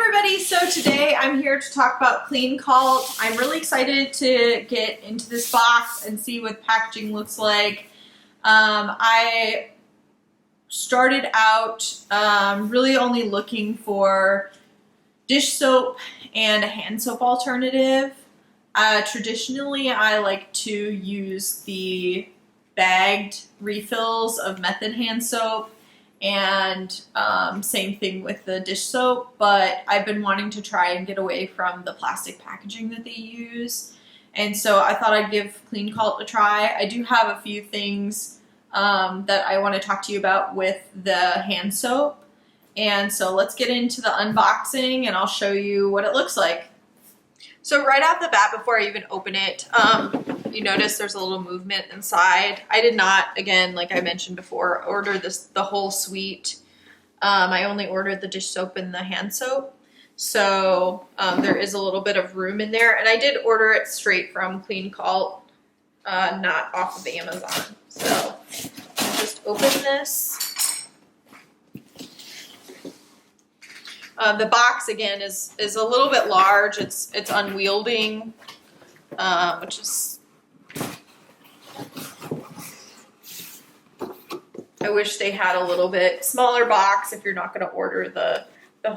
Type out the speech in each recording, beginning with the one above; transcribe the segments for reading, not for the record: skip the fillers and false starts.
everybody, so today I'm here to talk about Cleancult. I'm really excited to get into this box and see what packaging looks like. I started out really only looking for dish soap and a hand soap alternative. Traditionally, I like to use the bagged refills of Method hand soap, and same thing with the dish soap, but I've been wanting to try and get away from the plastic packaging that they use, and so I thought I'd give Cleancult a try. I do have a few things that I want to talk to you about with the hand soap, and so let's get into the unboxing and I'll show you what it looks like. So right off the bat, before I even open it, you notice there's a little movement inside. I did not, again, like I mentioned before, order the whole suite. I only ordered the dish soap and the hand soap. So there is a little bit of room in there. And I did order it straight from Cleancult, not off of Amazon. So I'll just open this. The box, again, is a little bit large. It's unwielding, which is... I wish they had a little bit smaller box if you're not going to order the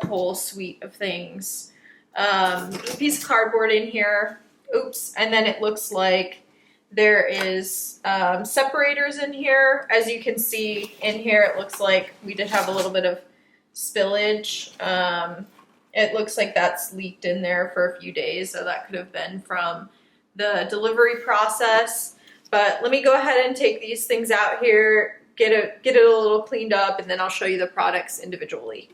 whole suite of things. There's a piece of cardboard in here. Oops. And then it looks like there is separators in here. As you can see in here, it looks like we did have a little bit of spillage. It looks like that's leaked in there for a few days, so that could have been from the delivery process. But let me go ahead and take these things out here, get it a little cleaned up, and then I'll show you the products individually.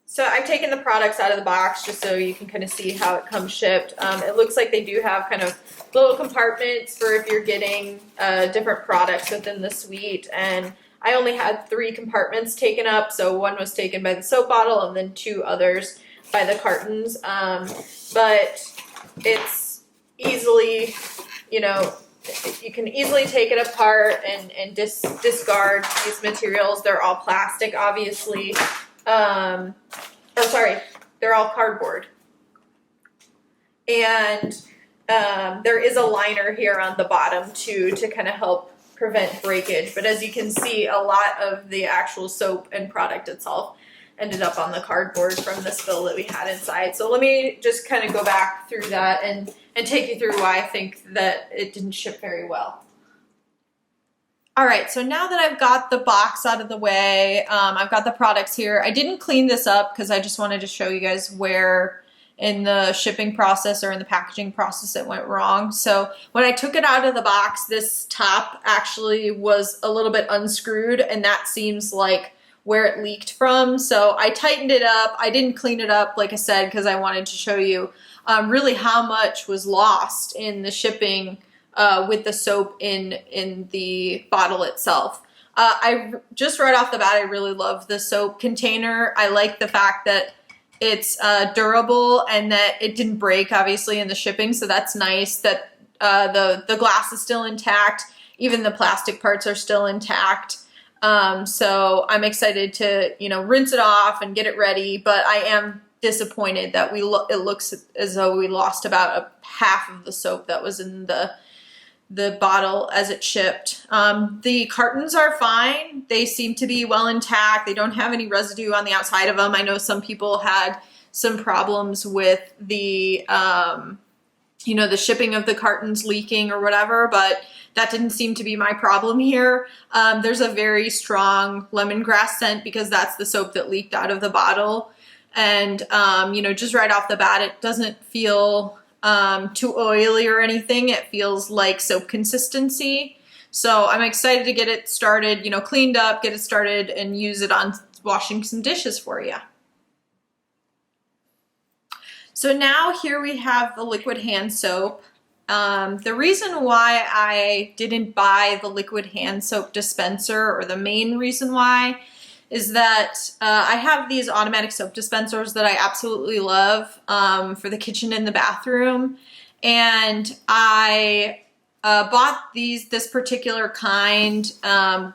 So I've taken the products out of the box just so you can kind of see how it comes shipped. It looks like they do have kind of little compartments for if you're getting different products within the suite, and I only had 3 compartments taken up, so one was taken by the soap bottle and then 2 others by the cartons. But it's easily, you know, you can easily take it apart and discard these materials. They're all plastic, obviously. Or sorry, they're all cardboard. And there is a liner here on the bottom too to kind of help prevent breakage, but as you can see, a lot of the actual soap and product itself ended up on the cardboard from the spill that we had inside. So let me just kind of go back through that and take you through why I think that it didn't ship very well. All right, so now that I've got the box out of the way, I've got the products here. I didn't clean this up because I just wanted to show you guys where in the shipping process or in the packaging process it went wrong. So when I took it out of the box, this top actually was a little bit unscrewed, and that seems like where it leaked from. So I tightened it up. I didn't clean it up, like I said, because I wanted to show you really how much was lost in the shipping with the soap in the bottle itself. I just right off the bat, I really love the soap container. I like the fact that it's durable and that it didn't break, obviously, in the shipping, so that's nice. That the glass is still intact, even the plastic parts are still intact. So I'm excited to, you know, rinse it off and get it ready, but I am disappointed that it looks as though we lost about half of the soap that was in the bottle as it shipped. The cartons are fine. They seem to be well intact. They don't have any residue on the outside of them. I know some people had some problems with the, you know, the shipping of the cartons leaking or whatever, but that didn't seem to be my problem here. There's a very strong lemongrass scent because that's the soap that leaked out of the bottle. And, you know, just right off the bat, it doesn't feel too oily or anything. It feels like soap consistency. So I'm excited to get it started, you know, cleaned up, get it started, and use it on washing some dishes for you. So now here we have the liquid hand soap. The reason why I didn't buy the liquid hand soap dispenser, or the main reason why, is that I have these automatic soap dispensers that I absolutely love for the kitchen and the bathroom, and I bought this particular kind,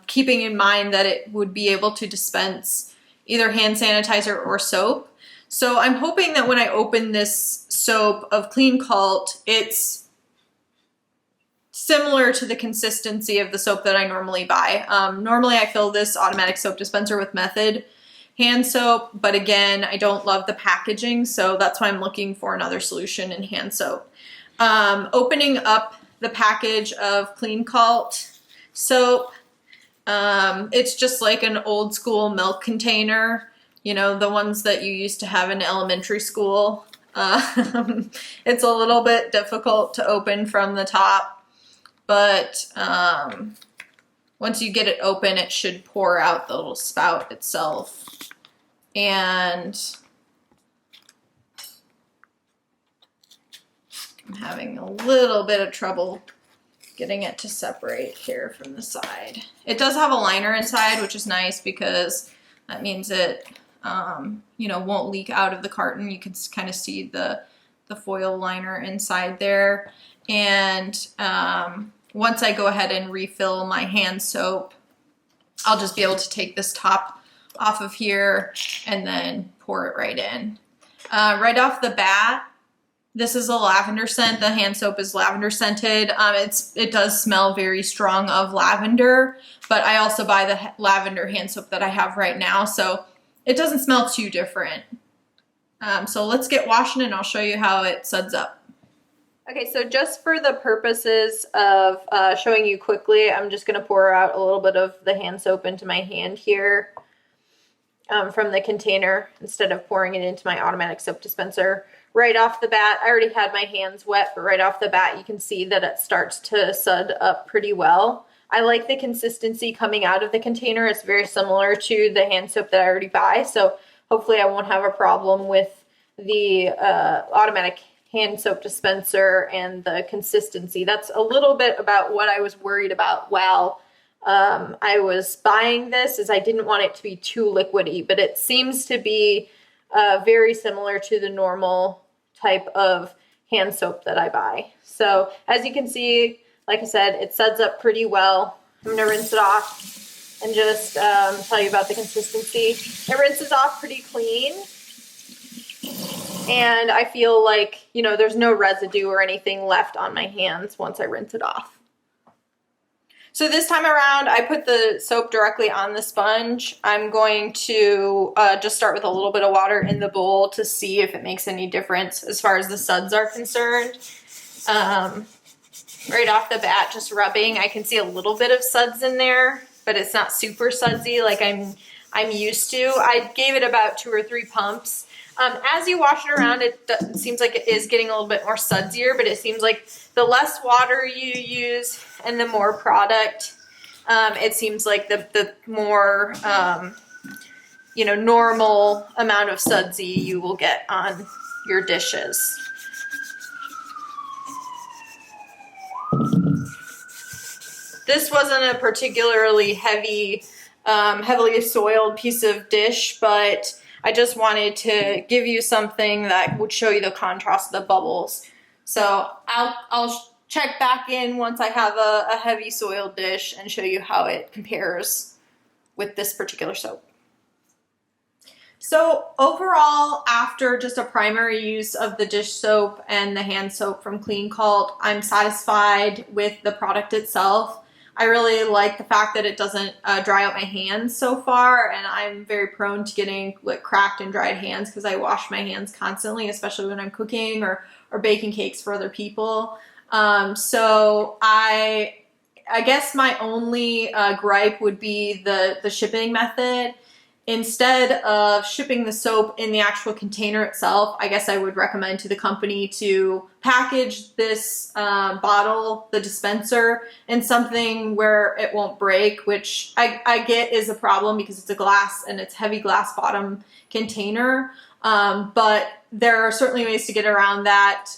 keeping in mind that it would be able to dispense either hand sanitizer or soap. So I'm hoping that when I open this soap of Cleancult, it's similar to the consistency of the soap that I normally buy. Normally I fill this automatic soap dispenser with Method hand soap, but again, I don't love the packaging, so that's why I'm looking for another solution in hand soap. Opening up the package of Cleancult soap, it's just like an old school milk container, you know, the ones that you used to have in elementary school. It's a little bit difficult to open from the top, but once you get it open, it should pour out the little spout itself. And I'm having a little bit of trouble getting it to separate here from the side. It does have a liner inside, which is nice because that means it, you know, won't leak out of the carton. You can kind of see the foil liner inside there. And once I go ahead and refill my hand soap, I'll just be able to take this top off of here and then pour it right in. Right off the bat, this is a lavender scent. The hand soap is lavender scented. It does smell very strong of lavender, but I also buy the lavender hand soap that I have right now, so it doesn't smell too different. So let's get washing and I'll show you how it suds up. Okay, so just for the purposes of showing you quickly, I'm just going to pour out a little bit of the hand soap into my hand here from the container instead of pouring it into my automatic soap dispenser. Right off the bat, I already had my hands wet, but right off the bat you can see that it starts to sud up pretty well. I like the consistency coming out of the container. It's very similar to the hand soap that I already buy, so hopefully I won't have a problem with the automatic hand soap dispenser and the consistency. That's a little bit about what I was worried about while I was buying this, is I didn't want it to be too liquidy, but it seems to be very similar to the normal type of hand soap that I buy. So as you can see, like I said, it suds up pretty well. I'm gonna rinse it off and just tell you about the consistency. It rinses off pretty clean. And I feel like, you know, there's no residue or anything left on my hands once I rinse it off. So this time around, I put the soap directly on the sponge. I'm going to just start with a little bit of water in the bowl to see if it makes any difference as far as the suds are concerned. Right off the bat, just rubbing, I can see a little bit of suds in there, but it's not super sudsy like I'm used to. I gave it about 2 or 3 pumps. As you wash it around, it seems like it is getting a little bit more sudsier, but it seems like the less water you use and the more product, it seems like the more, you know, normal amount of sudsy you will get on your dishes. This wasn't a particularly heavily soiled piece of dish, but I just wanted to give you something that would show you the contrast of the bubbles. So I'll check back in once I have a heavy soiled dish and show you how it compares with this particular soap. So overall, after just a primary use of the dish soap and the hand soap from Cleancult, I'm satisfied with the product itself. I really like the fact that it doesn't dry out my hands so far, and I'm very prone to getting cracked and dried hands because I wash my hands constantly, especially when I'm cooking or baking cakes for other people. So I guess my only gripe would be the shipping method. Instead of shipping the soap in the actual container itself, I guess I would recommend to the company to package this bottle, the dispenser, in something where it won't break, which I get is a problem because it's a glass and it's heavy glass bottom container. But there are certainly ways to get around that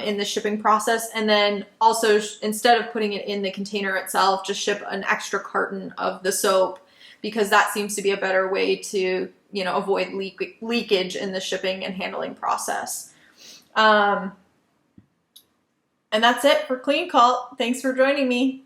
in the shipping process. And then also, instead of putting it in the container itself, just ship an extra carton of the soap, because that seems to be a better way to, you know, avoid leakage in the shipping and handling process. And that's it for Cleancult. Thanks for joining me.